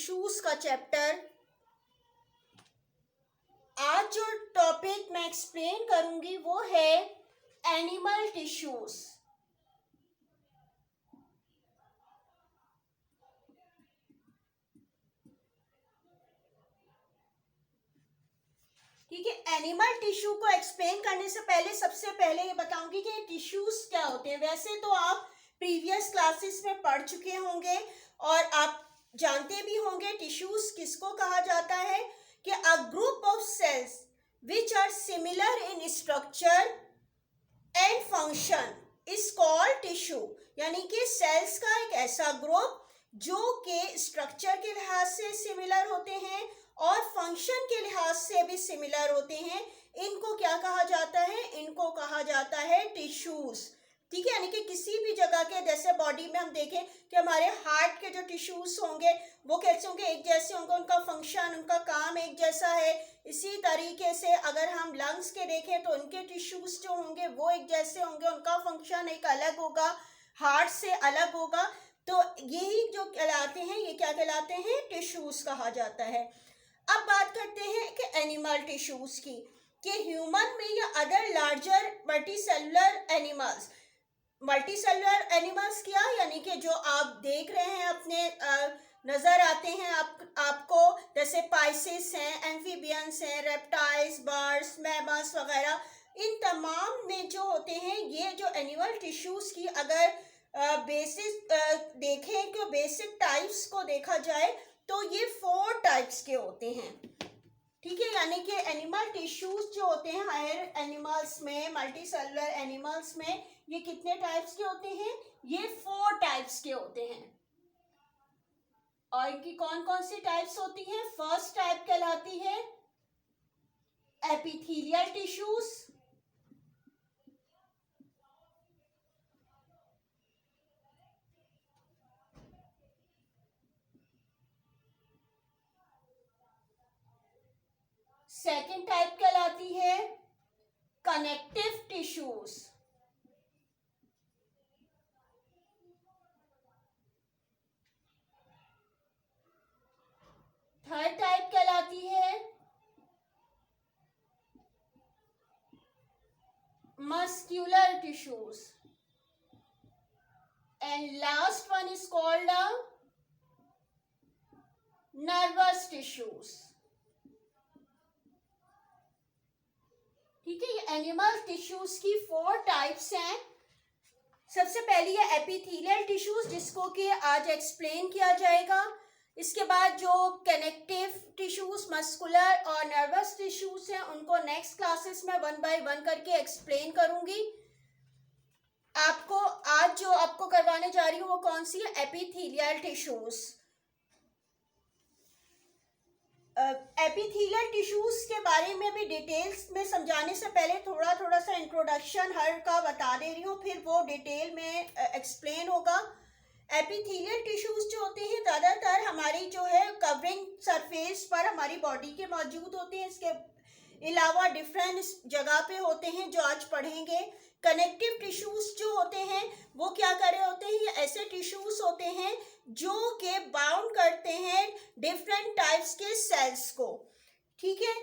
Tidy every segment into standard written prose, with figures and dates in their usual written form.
Tissues का chapter. आज जो टॉपिक मैं एक्सप्लेन करूंगी वो है एनिमल टिश्यूज। ठीक है, एनिमल टिश्यू को एक्सप्लेन करने से पहले सबसे पहले ये बताऊंगी कि टिश्यूज क्या होते हैं। वैसे तो आप प्रीवियस क्लासेस में पढ़ चुके होंगे और आप जानते भी होंगे टिश्यूज किसको कहा जाता है कि a group of cells which are similar in structure and function is called tissue. यानी कि सेल्स का एक ऐसा ग्रुप जो कि स्ट्रक्चर के लिहाज से सिमिलर होते हैं और फंक्शन के लिहाज से भी सिमिलर होते हैं, इनको क्या कहा जाता है? इनको कहा जाता है टिश्यूज। ठीक है, यानी कि किसी भी जगह के, जैसे बॉडी में हम देखें कि हमारे हार्ट के जो टिश्यूज होंगे वो कैसे होंगे? एक जैसे होंगे, उनका फंक्शन, उनका काम एक जैसा है। इसी तरीके से अगर हम लंग्स के देखें तो उनके टिश्यूज जो होंगे वो एक जैसे होंगे, उनका फंक्शन एक अलग होगा, हार्ट से अलग होगा। तो यही जो कहलाते हैं, ये क्या कहलाते हैं? टिश्यूज कहा जाता है। अब बात करते हैं कि एनिमल टिश्यूज की, कि ह्यूमन में या other larger multicellular animals. Multicellular animals क्या? यानी कि जो आप देख रहे हैं अपने नजर आते हैं आपको, जैसे पाइसेस हैं, एम्फीबियंस हैं, रेप्टाइल्स, बर्ड्स, मैमल्स वगैरह। इन तमाम में जो होते हैं ये जो एनिमल टिश्यूज की अगर बेसिक देखें कि बेसिक टाइप्स को देखा जाए तो ये 4 टाइप्स के होते हैं। ठीक है, यानी कि एनिमल टिश्यूज जो होते हैं हायर एनिमल्स में, मल्टीसेलुलर एनिमल्स में, ये कितने टाइप्स के होते हैं? ये 4 टाइप्स के होते हैं। और इनकी कौन कौन सी टाइप्स होती हैं? फर्स्ट टाइप कहलाती है एपिथेलियल टिश्यूज। सेकेंड टाइप कहलाती है कनेक्टिव टिश्यूज। थर्ड टाइप कहलाती है muscular tissues. And last one is called nervous tissues. ठीक है, ये एनिमल टिश्यूज की 4 टाइप्स हैं। सबसे पहली है एपिथेलियल टिश्यूज, जिसको कि आज एक्सप्लेन किया जाएगा। इसके बाद जो कनेक्टिव टिश्यूज, मस्कुलर और नर्वस टिश्यूज हैं, उनको नेक्स्ट क्लासेस में 1 बाय 1 करके एक्सप्लेन करूंगी। आपको आज जो आपको करवाने जा रही हूँ वो कौन सी है? Epithelial tissues. एपिथेलियल टिश्यूज के बारे में भी डिटेल्स में समझाने से पहले थोड़ा सा इंट्रोडक्शन हर का बता दे रही हूँ, फिर वो डिटेल में एक्सप्लेन होगा। एपिथेलियल टिश्यूज जो होते हैं ज़्यादातर हमारी जो है कवरिंग सरफेस पर हमारी बॉडी के मौजूद होते हैं। इसके अलावा डिफरेंट जगह पे होते हैं जो आज पढ़ेंगे। कनेक्टिव टिश्यूज जो होते हैं वो क्या कर रहे होते हैं? ये ऐसे टिश्यूज होते हैं जो के बाउंड करते हैं डिफरेंट टाइप्स के सेल्स को। ठीक है,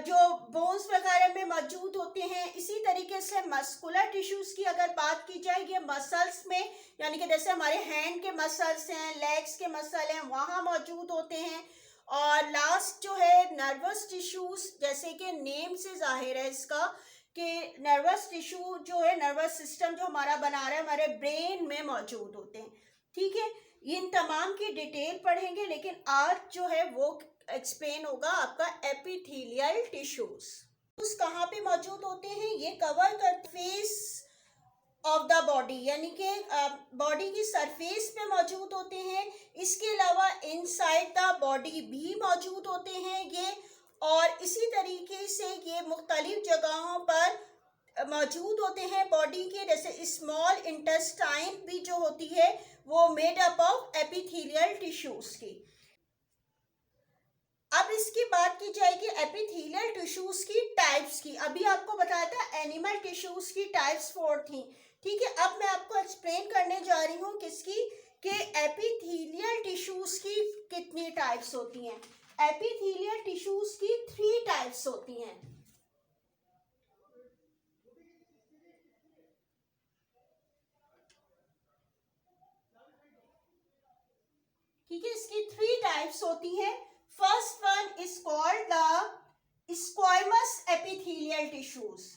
जो बोन्स वगैरह में मौजूद होते हैं। इसी तरीके से मस्कुलर टिश्यूज की अगर बात की जाए, ये मसल्स में, यानी कि जैसे हमारे हैंड के मसल्स हैं, लेग्स के मसल हैं, वहाँ मौजूद होते हैं। और लास्ट जो है नर्वस टिश्यूज, जैसे कि नेम से जाहिर है इसका कि नर्वस टिश्यू जो है, नर्वस सिस्टम जो हमारा बना रहा है, हमारे ब्रेन में मौजूद होते हैं। ठीक है, इन तमाम की डिटेल पढ़ेंगे, लेकिन आज जो है वो एक्सप्लेन होगा आपका एपिथेलियल टिश्यूज। कहाँ पे मौजूद होते हैं? ये कवर करते फेस ऑफ द बॉडी, यानी कि बॉडी की सरफेस पे मौजूद होते हैं। इसके अलावा इनसाइड द बॉडी भी मौजूद होते हैं ये, और इसी तरीके से ये मुख्तलिफ जगहों पर मौजूद होते हैं बॉडी के। जैसे स्मॉल इंटेस्टाइन भी जो होती है वो made up of epithelial tissues की। अब इसकी बात की जाएगी एपिथेलियल टिश्यूज की टाइप्स की। अभी आपको बताया था एनिमल टिश्यूज की टाइप्स 4 थी। ठीक है, अब मैं आपको एक्सप्लेन करने जा रही हूँ किसकी, कि एपिथेलियल टिश्यूज की कितनी टाइप्स होती हैं। एपिथेलियल टिश्यूज की 3 टाइप्स होती हैं। ठीक है, इसकी 3 टाइप्स होती हैं। First one is called the squamous epithelial tissues.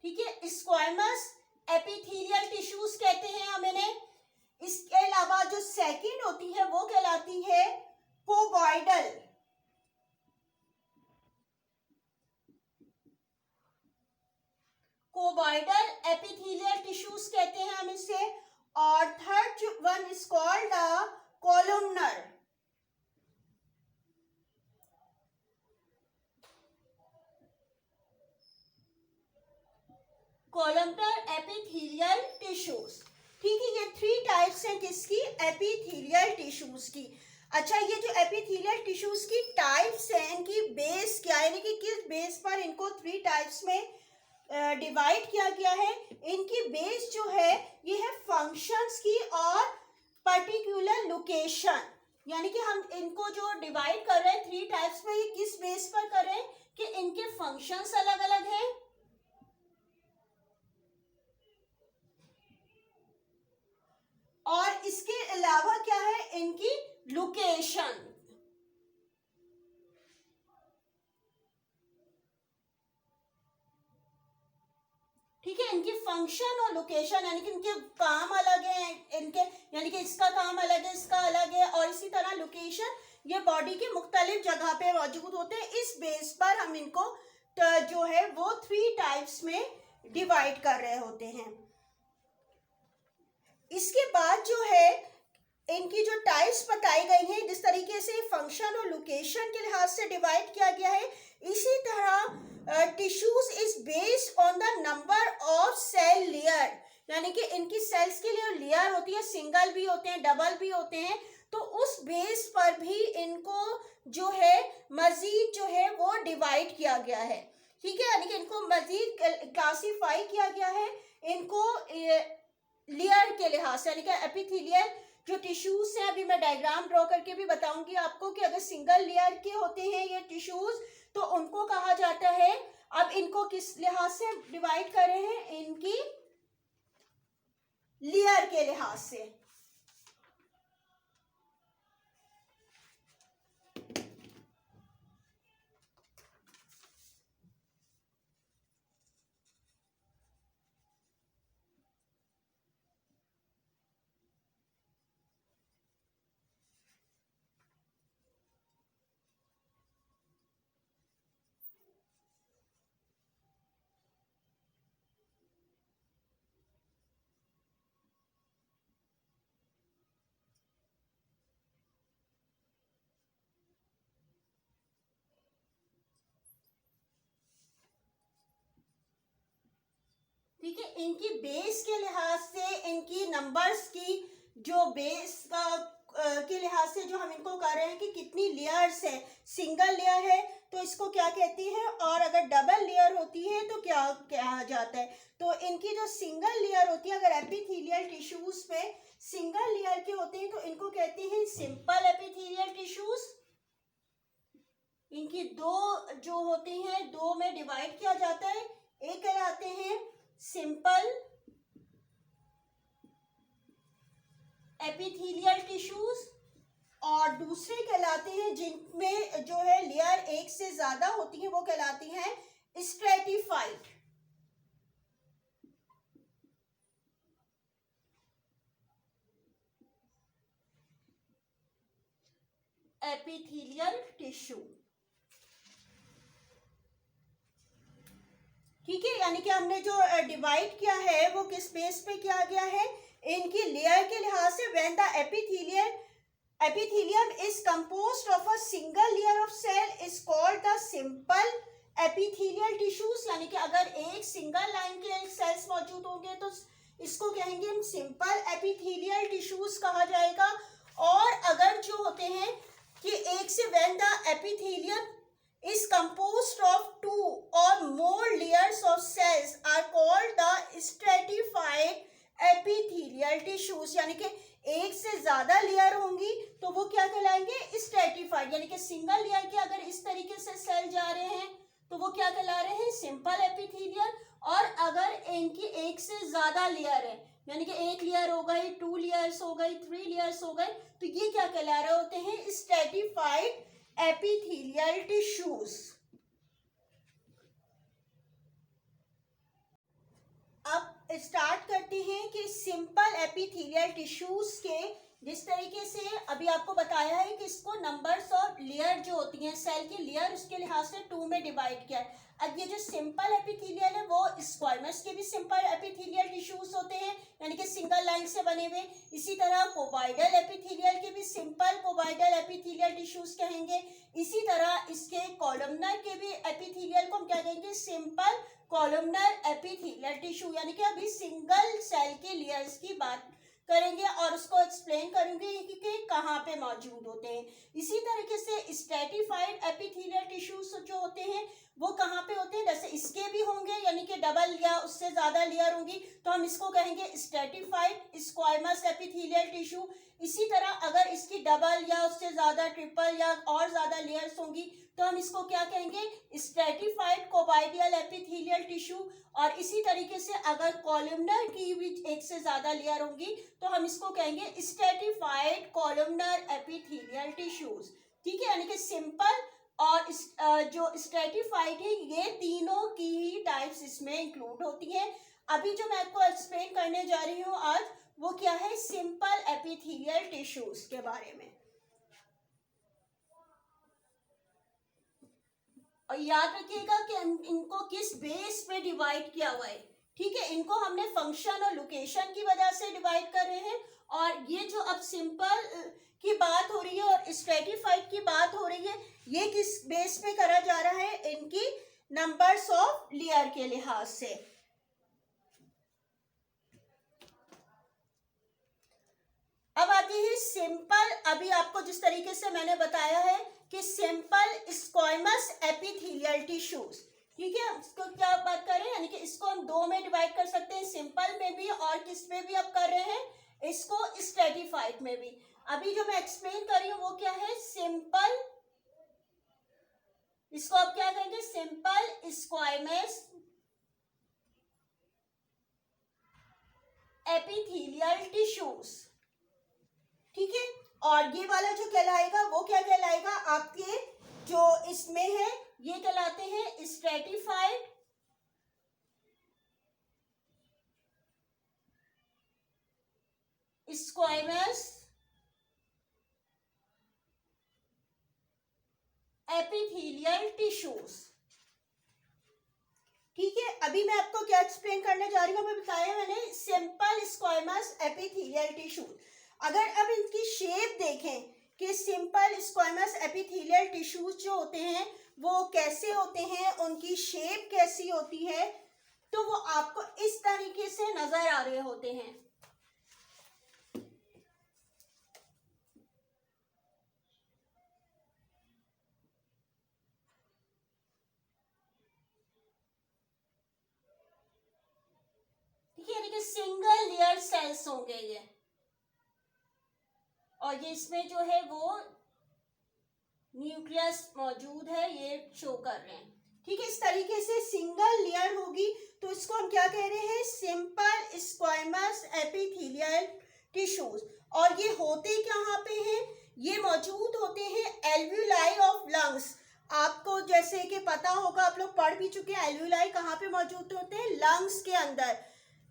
ठीक है, स्क्वामस एपिथेलियल टिश्यूज कहते हैं हम इन्हें। इसके अलावा जो सेकंड होती है वो कहलाती है कोबॉइडल। कोबॉइडल एपिथेलियल टिश्यूज कहते हैं हम इसे। और third one is called columnar. Columnar epithelial tissues. ठीक है, ये 3 टाइप्स हैं किसकी, एपिथेलियल टिश्यूज की। अच्छा, ये जो एपिथेलियल टिश्यूज की टाइप्स हैं, इनकी बेस क्या है, यानी कि किस बेस पर इनको 3 टाइप्स में डिवाइड किया गया है। इनकी बेस जो है ये है फंक्शंस की और पर्टिकुलर लोकेशन। यानी कि हम इनको जो डिवाइड कर रहे हैं 3 टाइप्स में, ये किस बेस पर कर रहे हैं कि इनके फंक्शंस अलग अलग हैं और इसके अलावा क्या है, इनकी लोकेशन। ठीक है, इनकी फंक्शन और लोकेशन, यानी कि इनके काम अलग है, इनके यानी कि इसका काम अलग है, इसका अलग है, और इसी तरह लोकेशन ये बॉडी के मुख्तलिफ जगह पे मौजूद होते हैं। इस बेस पर हम इनको जो है वो 3 टाइप्स में डिवाइड कर रहे होते हैं। इसके बाद जो है इनकी जो टाइप्स बताई गई हैं, जिस तरीके से फंक्शन और लोकेशन के लिहाज से डिवाइड किया गया है, इसी तरह tissues is based on the number of cell layer. यानी कि इनकी सेल्स के लिए लेयर होती है, सिंगल भी होते हैं, डबल भी होते हैं, तो उस बेस पर भी इनको जो है मजीद जो है वो डिवाइड किया गया है। ठीक है, यानी कि इनको मजीद क्लासीफाई किया गया है इनको लेयर के लिहाज से। यानी कि एपिथेलियल जो टिश्यूज हैं, अभी मैं डायग्राम ड्रॉ करके भी बताऊंगी आपको कि अगर सिंगल लेयर के होते हैं ये टिश्यूज तो उनको कहा जाता है। अब इनको किस लिहाज से डिवाइड कर रहे हैं, इनकी लेयर के लिहाज से। ठीक है, इनकी बेस के लिहाज से, इनकी नंबर्स की जो बेस का के लिहाज से जो हम इनको कर रहे हैं कि कितनी लेयर्स है। सिंगल लेयर है तो इसको क्या कहती है, और अगर डबल लेयर होती है तो क्या कहा जाता है। तो इनकी जो सिंगल लेयर होती है, अगर एपिथेलियल टिश्यूज में सिंगल लेयर के होते हैं तो इनको कहते हैं सिंपल एपिथेलियल टिश्यूज। इनकी 2 जो होते हैं, 2 में डिवाइड किया जाता है। एक कहलाते हैं सिंपल एपिथेलियल टिश्यूज और दूसरे कहलाते हैं जिनमें जो है लेयर एक से ज्यादा होती है, वो कहलाती हैं स्ट्रेटिफाइड एपिथेलियल टिश्यू। ठीक है, यानी कि हमने जो डिवाइड किया है वो किस बेस पे किया गया है, इनकी लेयर के लिहाज से। When the epithelium is composed of a single layer of cell is called the simple epithelial tissues। यानी कि अगर एक सिंगल लाइन के सेल्स मौजूद होंगे तो इसको कहेंगे हम सिंपल एपिथेलियल टिश्यूज कहा जाएगा। और अगर जो होते हैं कि एक से when the epithelium is composed of two or more layers of cells are called the stratified epithelial tissues। यानी कि एक से ज्यादा लेयर होंगी तो वो क्या कहलाएंगे, स्ट्रेटिफाइड। यानी कि सिंगल लेयर के अगर इस तरीके से सेल जा रहे हैं तो वो क्या कहला रहे हैं, सिंपल एपिथेलियल। और अगर इनकी एक से ज्यादा लेयर है, यानी कि एक लेयर हो गई, 2 लेयर्स हो गई, 3 लेयर्स हो गए, तो ये क्या कहला रहे होते हैं, स्ट्रेटिफाइड एपिथेलियल टिश्यूज। अब स्टार्ट करते हैं कि सिंपल एपिथेलियल टिश्यूज के जिस तरीके से अभी आपको बताया है कि इसको नंबर्स और लेयर जो होती हैं सेल की लेयर, उसके लिहाज से 2 में डिवाइड किया है। अब ये जो सिंपल एपिथेलियल है वो स्क्वायमस के भी सिंपल एपिथेलियल टिश्यूज होते हैं, यानी कि सिंगल लाइन से बने हुए। इसी तरह कोबाइडल एपिथेलियल के भी सिंपल कोबाइडल एपिथेलियल टिश्यूज कहेंगे। इसी तरह इसके कॉलमनर के भी एपिथेलियल को हम क्या कहेंगे, सिंपल कॉलमनर एपिथेलियल टिश्यू। यानी कि अभी सिंगल सेल के लेयर्स की बात करेंगे और उसको एक्सप्लेन करेंगे कि कहाँ पे मौजूद होते हैं। इसी तरीके से स्ट्रेटिफाइड एपिथेलियल टिश्यूज जो होते हैं वो कहाँ पे होते हैं, जैसे इसके भी होंगे, यानी कि डबल या उससे ज्यादा लेयर होंगी तो हम इसको कहेंगे स्ट्रेटिफाइड स्क्वायमस एपिथेलियल टिश्यू। इसी तरह अगर इसकी डबल या उससे ज्यादा, ट्रिपल या और ज्यादा लेयर्स होंगी तो हम इसको क्या कहेंगे, स्ट्रेटिफाइड कोबाइडियल एपिथेलियल टिश्यू। और इसी तरीके से अगर कॉलमनर की भी एक से ज्यादा लेयर होंगी तो हम इसको कहेंगे स्ट्रेटिफाइड कॉलमनर एपिथेलियल टिश्यूज। ठीक है, यानी कि सिंपल और जो स्ट्रेटिफाइड है ये तीनों की ही टाइप्स इसमें इंक्लूड होती हैं। अभी जो मैं आपको एक्सप्लेन करने जा रही हूँ आज वो क्या है, सिंपल एपिथेलियल टिश्यूज के बारे में। और याद रखिएगा कि इनको किस बेस पे डिवाइड किया हुआ है। ठीक है, इनको हमने फंक्शन और लोकेशन की वजह से डिवाइड कर रहे हैं। और ये जो अब सिंपल की बात हो रही है और स्ट्रेटिफाइड की बात हो रही है, ये किस बेस पे करा जा रहा है, इनकी नंबर्स ऑफ लेयर के लिहाज से। अब आती है सिंपल, अभी आपको जिस तरीके से मैंने बताया है कि सिंपल स्क्वायमस एपिथेलियल टिश्यूज। ठीक है, इसको क्या बात कर रहे हैं, यानी कि इसको हम 2 में डिवाइड कर सकते हैं, सिंपल में भी और किस में भी अब कर रहे हैं, इसको स्ट्रेटिफाइड में भी। अभी जो मैं एक्सप्लेन कर रही हूँ वो क्या है, सिंपल, इसको आप क्या कहेंगे, सिंपल स्क्वायमस एपिथेलियल टिश्यूज। ठीक है, और ये वाला जो कहलाएगा वो क्या कहलाएगा, आपके जो इसमें है ये कहलाते हैं स्ट्रेटिफाइड स्क्वायमस एपिथेलियल टिश्यूज। ठीक है, अभी मैं आपको क्या एक्सप्लेन करने जा रही हूँ, मैं बताया मैंने सिंपल स्क्वायमस एपिथेलियल टिश्यूज। अगर अब इनकी शेप देखें कि सिंपल स्क्वायमस एपिथेलियल टिश्यूज जो होते हैं वो कैसे होते हैं, उनकी शेप कैसी होती है, तो वो आपको इस तरीके से नजर आ रहे होते हैं। ठीक है, यानी कि सिंगल लेयर सेल्स होंगे ये, और ये इसमें जो है वो न्यूक्लियस मौजूद है, ये शो कर रहे हैं। ठीक है, इस तरीके से सिंगल लेयर होगी तो इसको हम क्या कह रहे हैं, सिंपल स्क्वायमस एपिथेलियल टिश्यूज। और ये होते कहाँ पे हैं, ये मौजूद होते हैं एल्व्यूलाई ऑफ लंग्स। आपको जैसे कि पता होगा, आप लोग पढ़ भी चुके हैं, एल्व्यूलाई कहाँ पे मौजूद होते हैं, लंग्स के अंदर।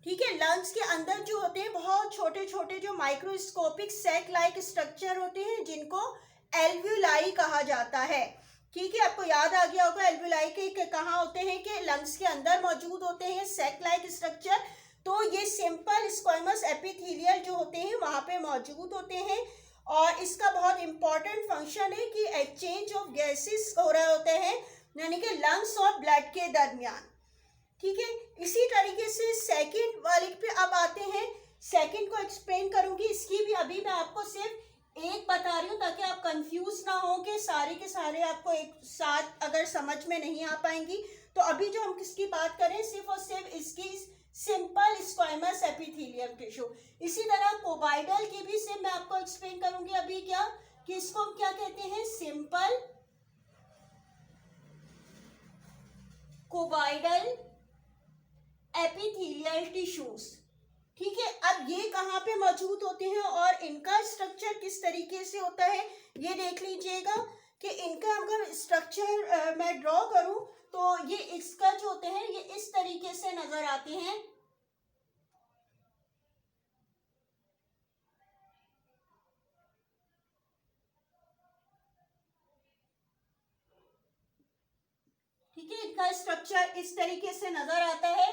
ठीक है, लंग्स के अंदर जो होते हैं बहुत छोटे छोटे जो माइक्रोस्कोपिक सैक लाइक स्ट्रक्चर होते हैं जिनको एल्व्यूलाई कहा जाता है। ठीक है, आपको याद आ गया होगा एल्व्यूलाई के कहाँ होते हैं, कि लंग्स के अंदर मौजूद होते हैं सैक लाइक स्ट्रक्चर। तो ये सिंपल स्क्वायमस एपिथेलियल जो होते हैं वहाँ पे मौजूद होते हैं। और इसका बहुत इंपॉर्टेंट फंक्शन है कि एक्सचेंज ऑफ गैसेस हो रहे होते हैं, यानी कि लंग्स और ब्लड के दरमियान। ठीक है, इसी तरीके से सेकंड वाले पे अब आते हैं, सेकंड को एक्सप्लेन करूंगी। इसकी भी अभी मैं आपको सिर्फ एक बता रही हूँ ताकि आप कंफ्यूज ना हो कि सारे के सारे आपको एक साथ अगर समझ में नहीं आ पाएंगी। तो अभी जो हम किसकी बात करें, सिर्फ और सिर्फ इसकी सिंपल स्क्वाइमस एपिथेलियम टिश्यू। इसी तरह कोबाइडल की भी सिर्फ मैं आपको एक्सप्लेन करूंगी अभी क्या, कि इसको हम क्या कहते हैं, सिंपल कोबाइडल एपिथेलियल टिश्यूज। ठीक है, अब ये कहाँ पे मौजूद होते हैं और इनका स्ट्रक्चर किस तरीके से होता है ये देख लीजिएगा। कि इनका अगर स्ट्रक्चर मैं ड्रॉ करूं तो ये इसका जो होते हैं ये इस तरीके से नजर आते हैं। ठीक है, इनका स्ट्रक्चर इस तरीके से नजर आता है।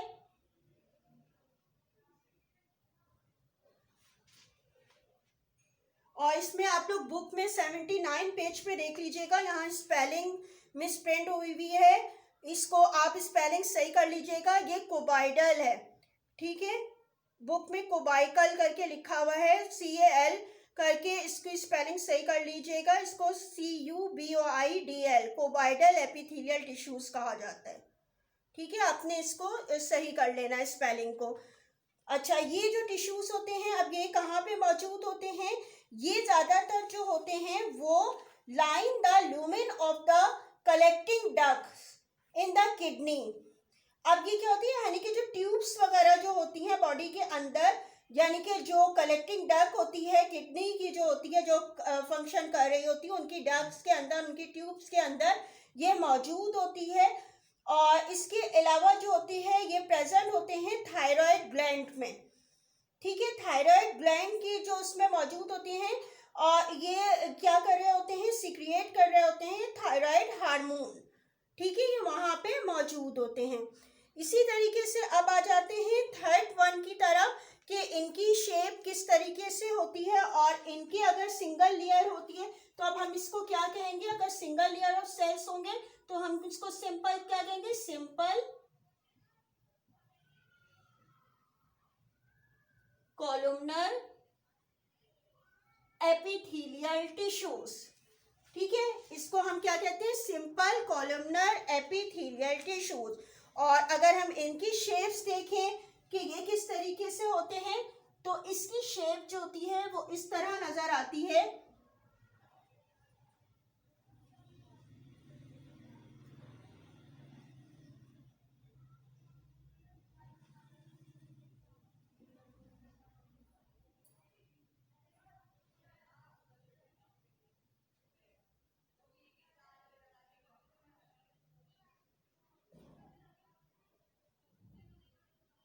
और इसमें आप लोग बुक में 79 पेज पे देख लीजिएगा, यहाँ स्पेलिंग मिस प्रिंट हुई हुई है, इसको आप स्पेलिंग सही कर लीजिएगा। ये कोबाइडल है, ठीक है, बुक में कोबाइकल करके लिखा हुआ है, CAL करके इसकी स्पेलिंग सही कर लीजिएगा। इसको CUBOIDL कोबाइडल एपिथेलियल टिश्यूज कहा जाता है। ठीक है, आपने इसको सही कर लेना है स्पेलिंग को। अच्छा, ये जो टिश्यूज होते हैं अब ये कहाँ पे मौजूद होते हैं, ये ज्यादातर जो होते हैं वो line the lumen of the collecting ducts in the kidney. अब ये क्या होती है, यानी कि जो ट्यूब्स वगैरह जो होती हैं बॉडी के अंदर, यानी कि जो कलेक्टिंग डक्ट होती है किडनी की जो होती है, जो फंक्शन कर रही होती है, उनकी डक्ट्स के अंदर, उनकी ट्यूब्स के अंदर ये मौजूद होती है। और इसके अलावा जो होती है ये प्रेजेंट होते हैं थायराइड ग्लैंड में। ठीक है, थायराइड ग्लैंड की जो उसमें मौजूद होती हैं और ये क्या कर रहे होते हैं, सिक्रिएट कर रहे होते हैं थायराइड हार्मोन। ठीक है, ये वहाँ पे मौजूद होते हैं। इसी तरीके से अब आ जाते हैं थर्ड वन की तरफ कि इनकी शेप किस तरीके से होती है और इनकी अगर सिंगल लेयर होती है तो अब हम इसको क्या कहेंगे, अगर सिंगल लेयर ऑफ सेल्स होंगे तो हम इसको सिंपल क्या कहेंगे, सिंपल कॉलमनर एपिथेलियल टिश्यूज। ठीक है, इसको हम क्या कहते हैं, सिंपल कॉलमनर एपिथेलियल टिश्यूज। और अगर हम इनकी शेप्स देखें कि ये किस तरीके से होते हैं, तो इसकी शेप जो होती है वो इस तरह नजर आती है।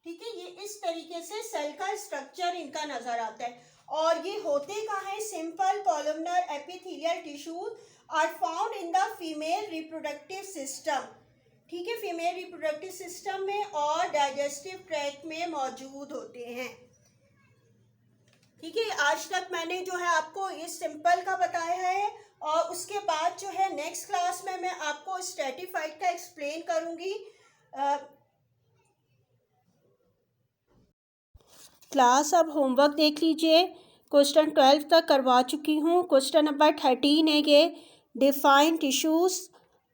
ठीक है, ये इस तरीके से सेल का स्ट्रक्चर इनका नजर आता है। और ये होते कहाँ है, simple columnar epithelial tissues are found in the female reproductive system. ठीक है, फीमेल रिप्रोडक्टिव सिस्टम में और डाइजेस्टिव ट्रैक्ट में मौजूद होते हैं। ठीक है, आज तक मैंने जो है आपको ये सिंपल का बताया है और उसके बाद जो है नेक्स्ट क्लास में मैं आपको स्ट्रेटिफाइड का एक्सप्लेन करूंगी। क्लास अब होमवर्क देख लीजिए, क्वेश्चन 12 तक करवा चुकी हूँ। क्वेश्चन नंबर 13 है ये, define tissues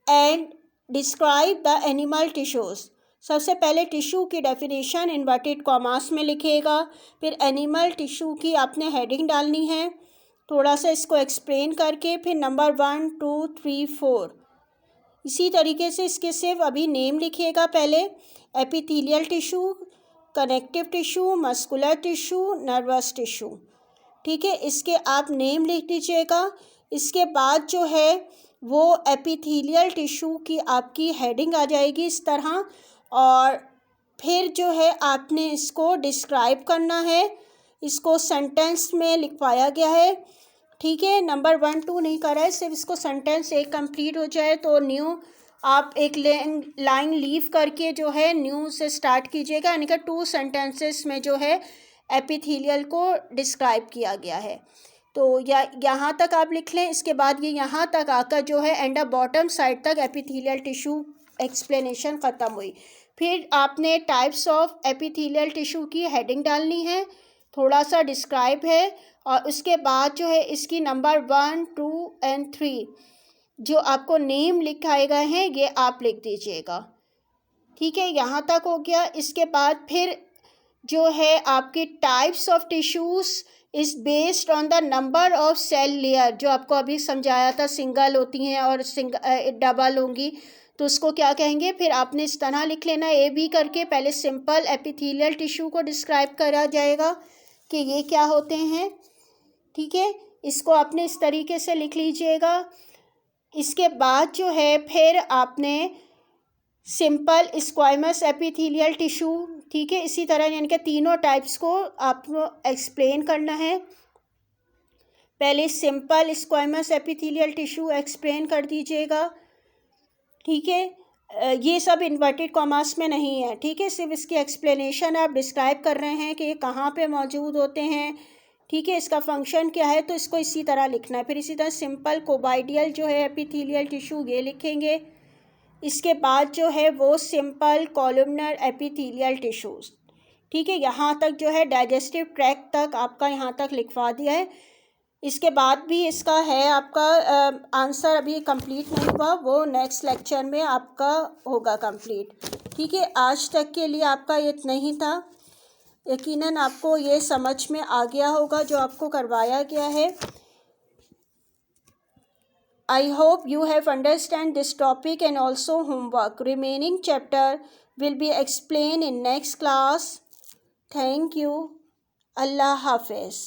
and describe the animal tissues. सबसे पहले टिश्यू की डेफिनेशन इन्वर्टेड कॉमास में लिखिएगा, फिर एनिमल टिश्यू की आपने हेडिंग डालनी है, थोड़ा सा इसको एक्सप्लेन करके, फिर नंबर 1 2 3 4 इसी तरीके से इसके सिर्फ अभी नेम लिखिएगा पहले, epithelial tissue, connective tissue, muscular tissue, nervous tissue. ठीक है, इसके आप नेम लिख दीजिएगा। इसके बाद जो है वो एपिथेलियल टिश्यू की आपकी हेडिंग आ जाएगी इस तरह, और फिर जो है आपने इसको डिस्क्राइब करना है, इसको सेंटेंस में लिखवाया गया है। ठीक है, नंबर 1 2 नहीं करा है, सिर्फ इसको सेंटेंस एक कंप्लीट हो जाए तो न्यू आप एक लाइन लीव करके जो है न्यू से स्टार्ट कीजिएगा, यानी कि 2 सेंटेंसेस में जो है एपिथेलियल को डिस्क्राइब किया गया है। तो यहाँ तक आप लिख लें, इसके बाद ये यहाँ तक आकर जो है एंड बॉटम साइड तक एपिथेलियल टिश्यू एक्सप्लेनेशन ख़त्म हुई। फिर आपने टाइप्स ऑफ एपिथेलियल टिश्यू की हेडिंग डालनी है, थोड़ा सा डिस्क्राइब है, और उसके बाद जो है इसकी नंबर 1, 2 एंड 3 जो आपको नेम लिखाए गए हैं ये आप लिख दीजिएगा। ठीक है, यहाँ तक हो गया। इसके बाद फिर जो है आपकी types of tissues is based on the number of cell layer, जो आपको अभी समझाया था, सिंगल होती हैं और डबल होंगी, तो उसको क्या कहेंगे। फिर आपने इस तरह लिख लेना ए बी करके। पहले सिंपल एपिथेलियल टिश्यू को डिस्क्राइब करा जाएगा कि ये क्या होते हैं। ठीक है, इसको आपने इस तरीके से लिख लीजिएगा। इसके बाद जो है फिर आपने सिंपल स्क्वायमस एपिथेलियल टिश्यू, ठीक है, इसी तरह यानी कि तीनों टाइप्स को आपको एक्सप्लेन करना है। पहले simple squamous epithelial tissue explain कर दीजिएगा। ठीक है, ये सब इन्वर्टेड कॉमास में नहीं है। ठीक है, सिर्फ इसकी एक्सप्लेनेशन आप डिस्क्राइब कर रहे हैं कि ये कहाँ पे मौजूद होते हैं। ठीक है, इसका फंक्शन क्या है, तो इसको इसी तरह लिखना है। फिर इसी तरह सिंपल कोबाइडियल जो है एपिथेलियल टिश्यू ये लिखेंगे। इसके बाद जो है वो सिंपल कॉलमनर एपिथेलियल टिश्यूज़। ठीक है, यहाँ तक जो है डाइजेस्टिव ट्रैक्ट तक आपका यहाँ तक लिखवा दिया है। इसके बाद भी इसका है आपका आंसर अभी कंप्लीट नहीं हुआ, वो नेक्स्ट लेक्चर में आपका होगा कंप्लीट। ठीक है, आज तक के लिए आपका इतना ही था। यकीनन आपको ये समझ में आ गया होगा जो आपको करवाया गया है। I hope you have understand this topic and also homework. Remaining chapter will be explained in next class. Thank you. Allah Hafiz.